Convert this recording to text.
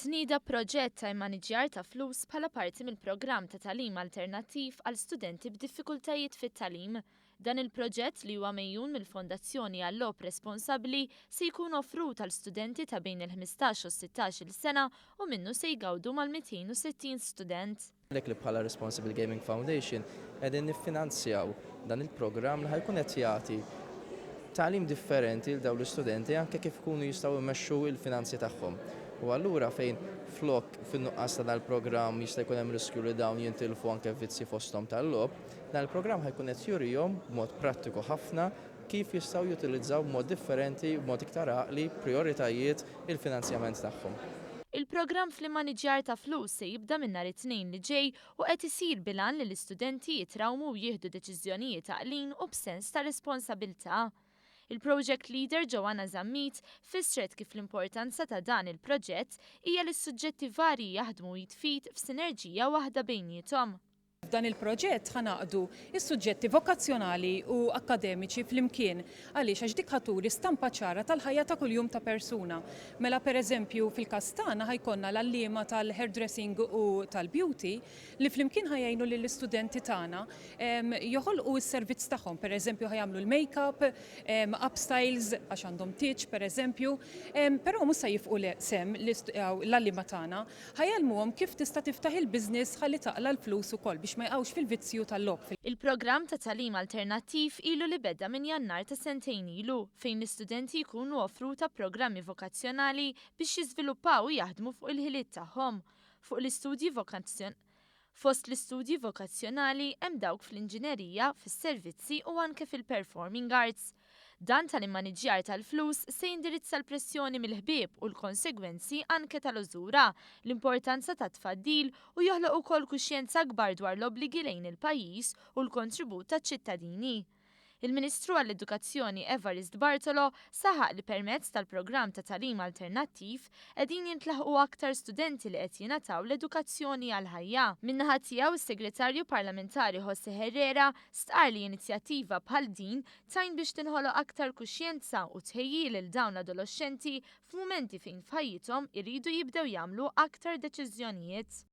Tnieda proġett ta' immaniġjar ta' flus bħala parti mill-programm ta' tagħlim alternattiv għal studenti b'diffikultajiet fit-tagħlim. Dan il-proġett li huwa mejjun mill-Fondazzjoni għall-Logħob Responsabbli se jkun offrut għal studenti ta' bejn il-15 u 16-il sena u minnu se jgawdu mal-260 student. Lek li bħala Responsible Gaming Foundation qegħdin niffinanzjaw dan il-programm li ħajkun qed jagħti tagħlim differenti l dawn l-istudenti anke kif ikunu jistgħu jmexxu l-finanzi tagħhom. U allura fejn flok fin-nuqqas ta' dal-programm jista' jkun hemm riskju li dawn jintilfu anke vizzi fosthom tal-logħob, dan il-programm ħajkun qed jurihom b'mod prattiku ħafna kif jistgħu jutilizzaw b'mod differenti b'mod iktar għaqli prioritajiet il-finanzjament tagħhom. Il-programm fl-immaniġjar ta' flus se jibda minn nhar it-tnejn li ġej u qed isir bilan li l-istudenti jitrawmu u jieħdu deċiżjonijiet għaqlin u b'sens ta' responsabbiltà. Il-project leader Joanna Zammit fissret kif l-importanza ta' dan il-proġett hija li s-suġġetti varji jaħdmu jitfit f'sinerġija waħda bejniethom. F'dan il-proġett ħanaqdu is-suġġetti vokazzjonali u akademiċi flimkien għaliex għax dik ħaturi stampa ċara tal-ħajja ta' kuljum ta' persuna. Mela pereżempju fil-Kastana ħajkonna l-allima tal-hairdressing u tal-beauty li flimkien ħajjajnu lill-istudenti tagħna joħolqu s-servizz tagħhom, pereżempju ħajamlu l-makeup, upstyles għax għandhom tiċ pereżempju, però mhux se jifqu sem l-allima tagħna ħajjalmuhom kif tista' tiftaħ il-business ħalli taqla l-flus ukoll biex ma jqgħux fil-vizzju tal-logħob. Il-programm ta' tagħlim alternattiv ilu li beda minn Jannar ta' sentejn ilu fejn l-istudenti jkunu offruta programmi vokazzjonali biex jiżviluppaw u jaħdmu fuq il-ħiliet tagħhom. Fost l-istudji vokazzjonali hemm dawk fl-inġinerija, fis-servizzi u anke fil-performing arts. Dan tal-immaniġjar tal-flus se jindirizza l-pressjoni mill-ħbieb u l-konsegwenzi anke tal-użura, l-importanza ta' tfaddil u joħloq ukoll kuxjenza akbar dwar l-obbligi lejn il-pajjiż u l-kontribut taċ-ċittadini. Il-Ministru għall-Edukazzjoni Evarist Bartolo saħaq li permezz tal-programm ta' tagħlim alternattiv qegħdin jintlaħqu aktar studenti li qed jingħataw l-edukazzjoni għall-ħajja. Min-naħa tiegħu is-Segretarju Parlamentari José Herrera stqar li inizjattiva bħal din tajn biex tinħoloq aktar kuxjenza u tħejjil lil dawn l-adolescenti f'mumenti fejn f'ħajjithom iridu jibdew jagħmlu aktar deċiżjonijiet.